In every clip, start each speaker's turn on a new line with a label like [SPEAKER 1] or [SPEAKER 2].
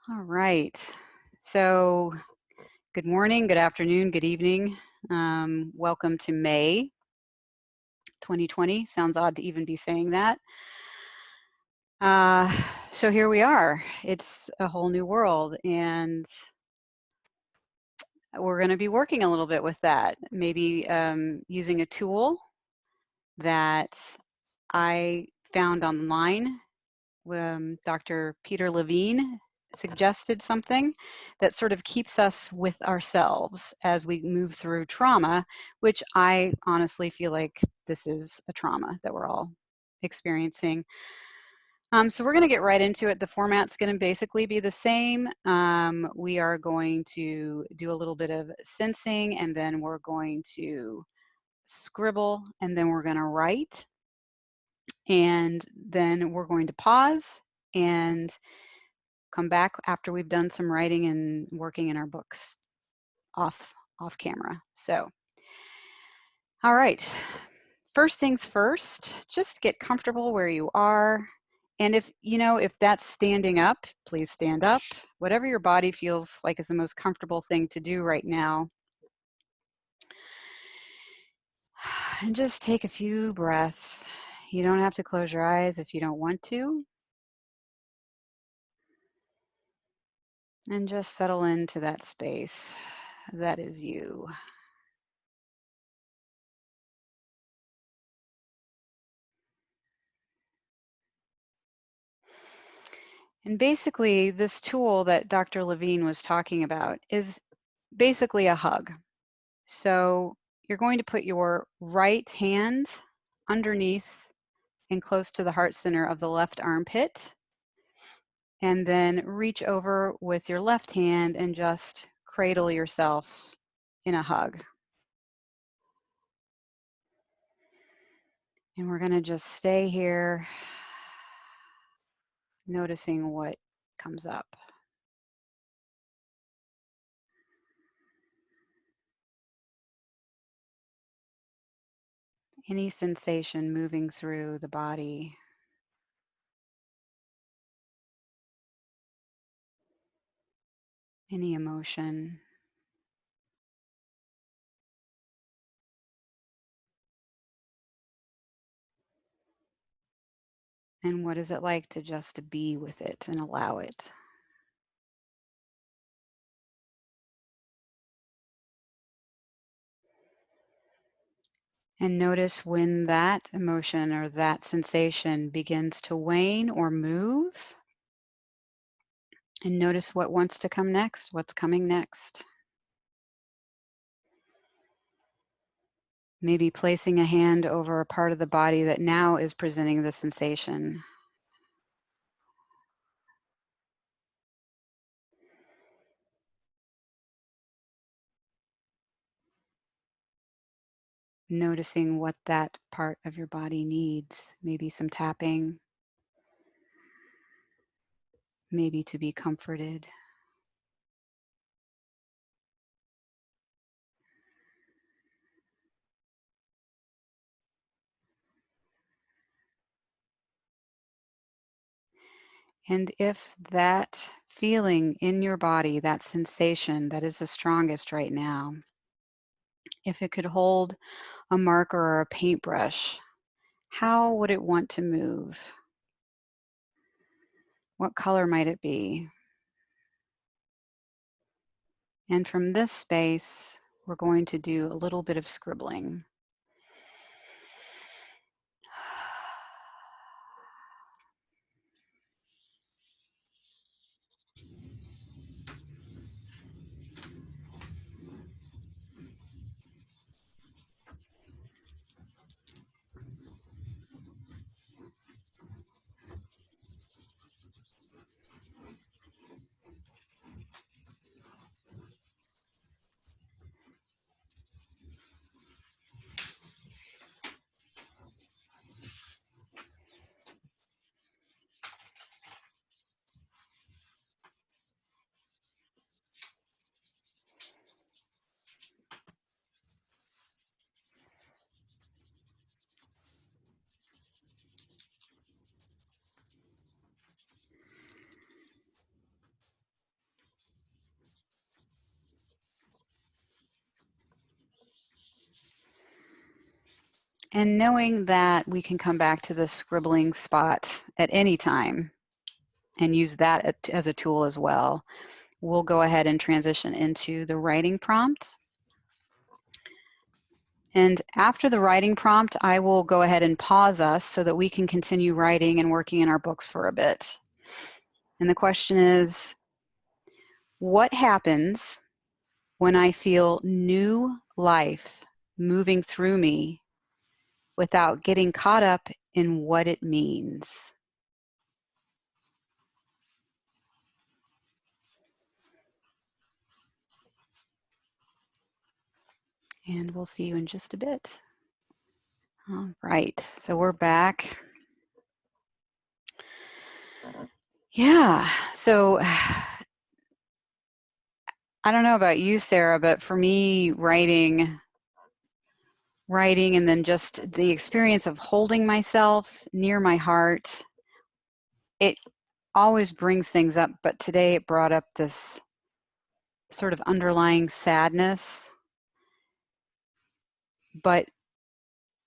[SPEAKER 1] All right. So, good morning, good afternoon, good evening. Welcome to May 2020. Sounds odd to even be saying that. Uh, so here we are. It's a whole new world, and we're going to be working a little bit with that. Maybe using a tool that I found online. Dr. Peter Levine suggested something that sort of keeps us with ourselves as we move through trauma, which I honestly feel like this is a trauma that we're all experiencing. So we're going to get right into it. The format's going to basically be the same. We are going to do a little bit of sensing, and then we're going to scribble, and then we're going to write. And then we're going to pause and come back after we've done some writing and working in our books off camera. So, all right. First things first, just get comfortable where you are. And if that's standing up, please stand up. Whatever your body feels like is the most comfortable thing to do right now. And just take a few breaths. You don't have to close your eyes if you don't want to. And just settle into that space. That is you. And basically, this tool that Dr. Levine was talking about is basically a hug. So you're going to put your right hand underneath and close to the heart center of the left armpit, and then reach over with your left hand and just cradle yourself in a hug. And we're going to just stay here, noticing what comes up. Any sensation moving through the body. Any emotion. And what is it like to just be with it and allow it? And notice when that emotion or that sensation begins to wane or move. And notice what wants to come next, what's coming next. Maybe placing a hand over a part of the body that now is presenting the sensation. Noticing what that part of your body needs. Maybe some tapping. Maybe to be comforted. And if that feeling in your body, that sensation that is the strongest right now, if it could hold a marker or a paintbrush, how would it want to move? What color might it be? And from this space, we're going to do a little bit of scribbling. And knowing that we can come back to the scribbling spot at any time and use that as a tool as well, we'll go ahead and transition into the writing prompt. And after the writing prompt, I will go ahead and pause us so that we can continue writing and working in our books for a bit. And the question is, what happens when I feel new life moving through me without getting caught up in what it means? And we'll see you in just a bit. All right, so we're back. Yeah, so I don't know about you, Sarah, but for me, writing and then just the experience of holding myself near my heart, it always brings things up, but today it brought up this sort of underlying sadness. But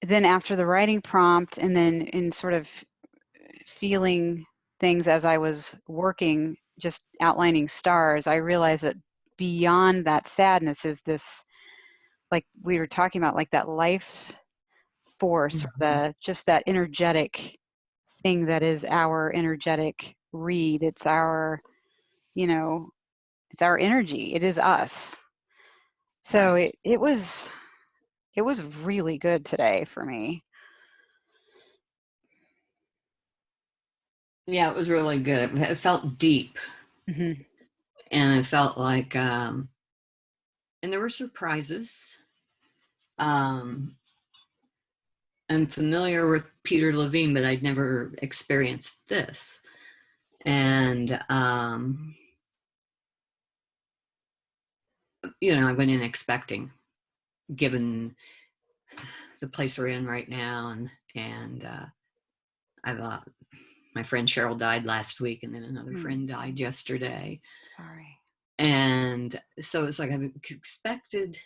[SPEAKER 1] then after the writing prompt and then in sort of feeling things as I was working, just outlining stars, I realized that beyond that sadness is this, like we were talking about, like that life force, or the just that energetic thing that is our energetic read. It's our, it's our energy. It is us. So it was really good today for me.
[SPEAKER 2] Yeah, it was really good. It felt deep.
[SPEAKER 1] Mm-hmm.
[SPEAKER 2] And it felt like, and there were surprises. I'm familiar with Peter Levine, but I'd never experienced this. And, I went in expecting, given the place we're in right now. And I've, my friend Cheryl died last week, and then another friend died yesterday.
[SPEAKER 1] Sorry.
[SPEAKER 2] And so it's like I've expected,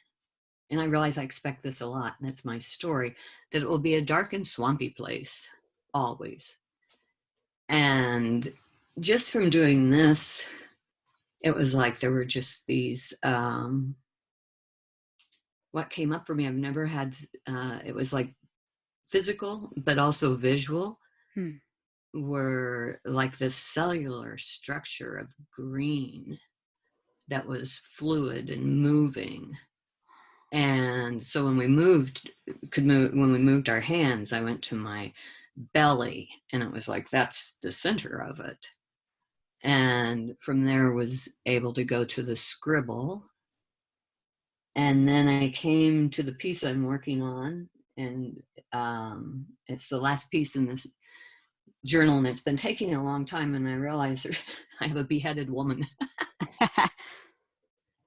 [SPEAKER 2] and I realize I expect this a lot, and that's my story, that it will be a dark and swampy place, always. And just from doing this, it was like there were just these, what came up for me, I've never had, it was like physical, but also visual, were like this cellular structure of green that was fluid and moving. And so when we moved our hands, I went to my belly, and it was like, that's the center of it. And from there was able to go to the scribble. And then I came to the piece I'm working on, and it's the last piece in this journal, and it's been taking a long time, and I realized I have a beheaded woman.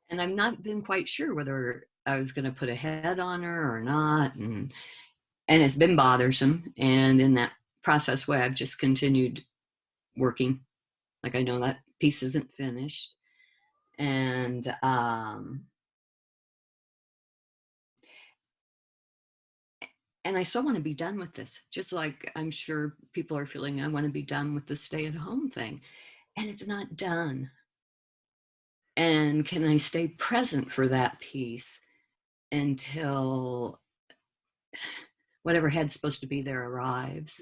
[SPEAKER 2] And I've not been quite sure whether I was going to put a head on her or not. And it's been bothersome. And in that process way, I've just continued working. Like, I know that piece isn't finished. And I still want to be done with this, just like I'm sure people are feeling I want to be done with the stay-at-home thing. And it's not done. And can I stay present for that piece until whatever head's supposed to be there arrives?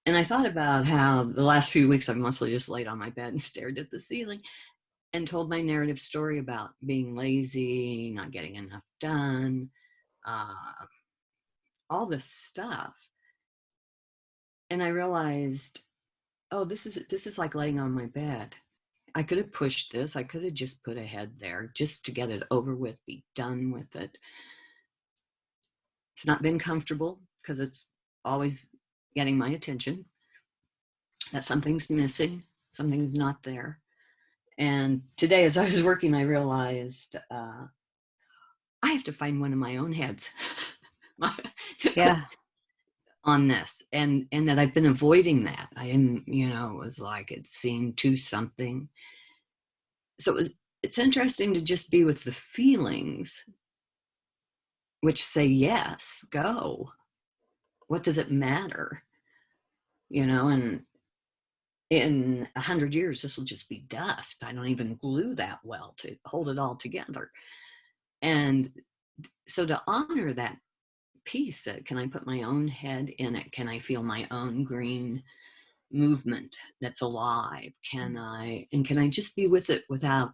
[SPEAKER 2] And I thought about how the last few weeks I've mostly just laid on my bed and stared at the ceiling and told my narrative story about being lazy, not getting enough done, all this stuff. And I realized, oh, this is like laying on my bed. I could have pushed this. I could have just put a head there just to get it over with, be done with it. It's not been comfortable because it's always getting my attention, that something's missing, something's not there. And today, as I was working, I realized I have to find one of my own heads to put on this, and that I've been avoiding that. I didn't, it was like it seemed too something. So it's interesting to just be with the feelings, which say yes, go. what does it matter? And in 100 years, this will just be dust. I don't even glue that well to hold it all together. And so to honor that piece, can I put my own head in it? Can I feel my own green movement that's alive? Can I just be with it without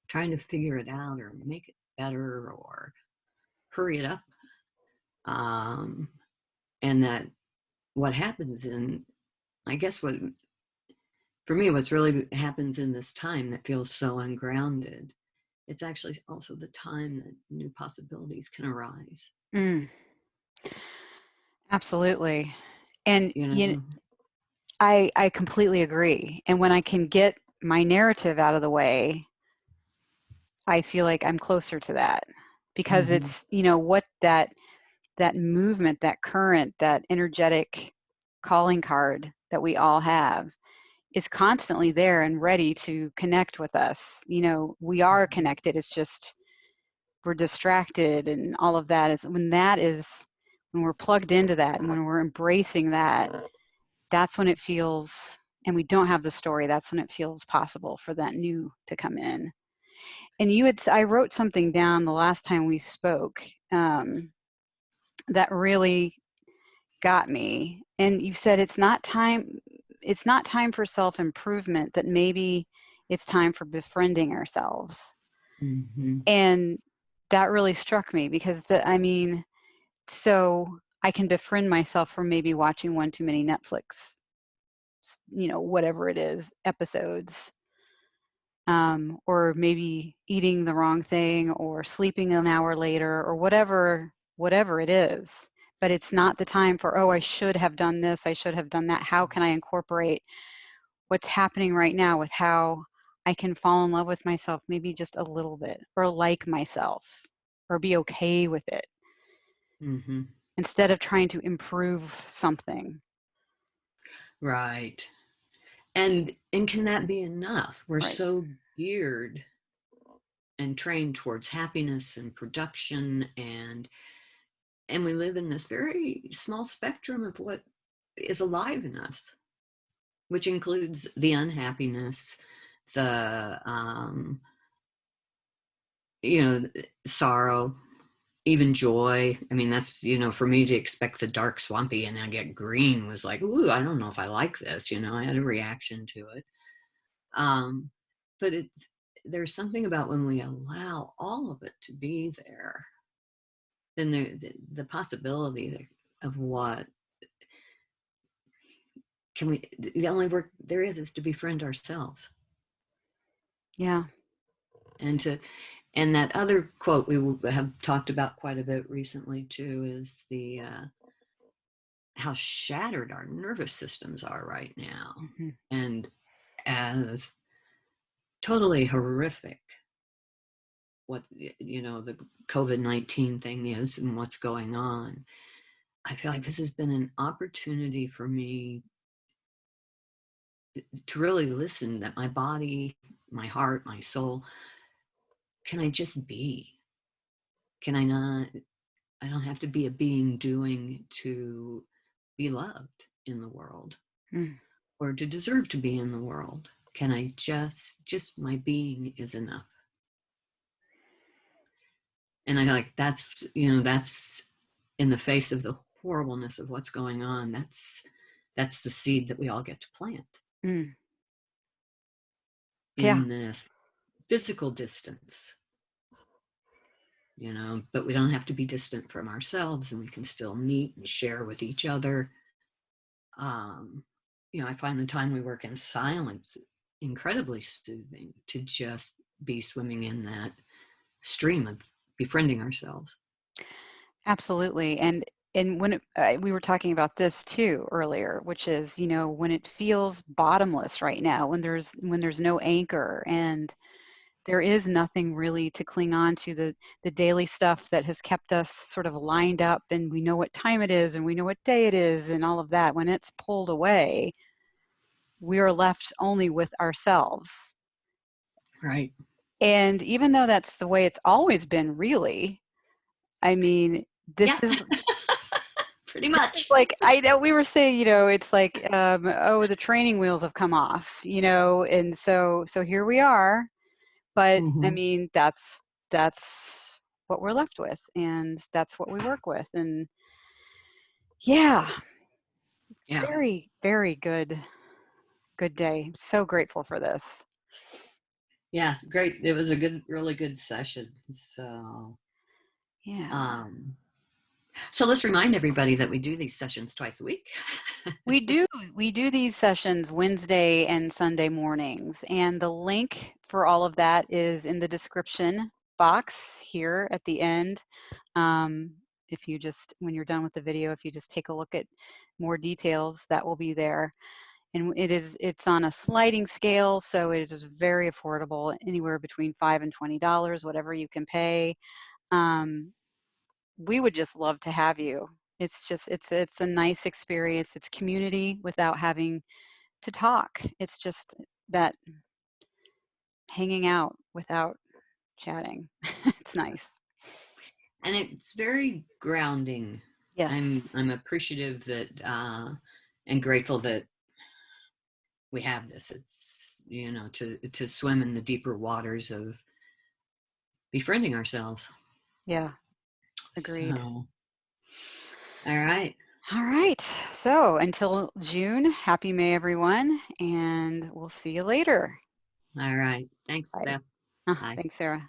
[SPEAKER 2] trying to figure it out or make it better or hurry it up? And that what happens I guess for me, what's really happens in this time that feels so ungrounded, it's actually also the time that new possibilities can arise.
[SPEAKER 1] Absolutely. And
[SPEAKER 2] You know?
[SPEAKER 1] I completely agree. And when I can get my narrative out of the way, I feel like I'm closer to that, because
[SPEAKER 2] Mm-hmm.
[SPEAKER 1] it's, what that movement, that current, that energetic calling card that we all have is constantly there and ready to connect with us. We are connected. It's just we're distracted, and all of that is when we're plugged into that and when we're embracing that, that's when it feels, and we don't have the story, that's when it feels possible for that new to come in. And I wrote something down the last time we spoke, that really got me. And you said it's not time for self-improvement, that maybe it's time for befriending ourselves.
[SPEAKER 2] Mm-hmm.
[SPEAKER 1] And that really struck me, because so I can befriend myself from maybe watching one too many Netflix, whatever it is, episodes, or maybe eating the wrong thing or sleeping an hour later, or whatever it is. But it's not the time for, oh, I should have done this, I should have done that. How can I incorporate what's happening right now with how I can fall in love with myself, maybe just a little bit, or like myself, or be okay with it,
[SPEAKER 2] Mm-hmm.
[SPEAKER 1] instead of trying to improve something.
[SPEAKER 2] Right. And can that be enough? We're
[SPEAKER 1] Right.
[SPEAKER 2] so geared and trained towards happiness and production, and we live in this very small spectrum of what is alive in us, which includes the unhappiness, the sorrow, even joy. I mean, that's, for me to expect the dark swampy and I get green was like, ooh, I don't know if I like this. I had a reaction to it. But there's something about when we allow all of it to be there, then the possibility of what can we, the only work there is to befriend ourselves.
[SPEAKER 1] Yeah.
[SPEAKER 2] And that other quote we have talked about quite a bit recently too is the how shattered our nervous systems are right now,
[SPEAKER 1] Mm-hmm.
[SPEAKER 2] and as totally horrific what the COVID-19 thing is and what's going on. I feel like this has been an opportunity for me to really listen, that my body, my heart, my soul, can I just be? Can I not? I don't have to be a being doing to be loved in the world
[SPEAKER 1] Mm.
[SPEAKER 2] or to deserve to be in the world. Can I just my being is enough? And I feel like that's in the face of the horribleness of what's going on. That's the seed that we all get to plant
[SPEAKER 1] Mm. Yeah.
[SPEAKER 2] in this physical distance, but we don't have to be distant from ourselves, and we can still meet and share with each other. um, I find the time we work in silence incredibly soothing, to just be swimming in that stream of befriending ourselves.
[SPEAKER 1] Absolutely. And when we were talking about this too earlier, which is, when it feels bottomless right now, when there's no anchor, and there is nothing really to cling on to, the daily stuff that has kept us sort of lined up, and we know what time it is and we know what day it is and all of that, when it's pulled away, we are left only with ourselves.
[SPEAKER 2] Right.
[SPEAKER 1] And even though that's the way it's always been, really, I mean,
[SPEAKER 2] Yeah.
[SPEAKER 1] this is
[SPEAKER 2] pretty
[SPEAKER 1] This is
[SPEAKER 2] much.
[SPEAKER 1] like, I know we were saying, it's like, oh, the training wheels have come off, and so here we are. But I
[SPEAKER 2] Hmm.
[SPEAKER 1] mean, that's what we're left with, and that's what we work with. And yeah,
[SPEAKER 2] Yeah.
[SPEAKER 1] very, very good day. So grateful for this.
[SPEAKER 2] Yeah, great. It was a good, really good session.
[SPEAKER 1] Yeah.
[SPEAKER 2] Um, so let's remind everybody that we do these sessions twice a week.
[SPEAKER 1] We do we do these sessions Wednesday and Sunday mornings, and the link for all of that is in the description box here at the end. If you just, when you're done with the video, if you just take a look at more details, that will be there. And it's on a sliding scale, so it is very affordable, anywhere between $5 and $20, whatever you can pay. Um, we would just love to have you. It's a nice experience. It's community without having to talk. It's just that hanging out without chatting. It's nice.
[SPEAKER 2] And it's very grounding.
[SPEAKER 1] Yes.
[SPEAKER 2] I'm appreciative that and grateful that we have this. It's to swim in the deeper waters of befriending ourselves.
[SPEAKER 1] Yeah. Agreed.
[SPEAKER 2] So, all right.
[SPEAKER 1] All right. So until June, happy May, everyone, and we'll see you later.
[SPEAKER 2] All right. Thanks,
[SPEAKER 1] Bye.
[SPEAKER 2] Steph. Bye.
[SPEAKER 1] Thanks, Sarah.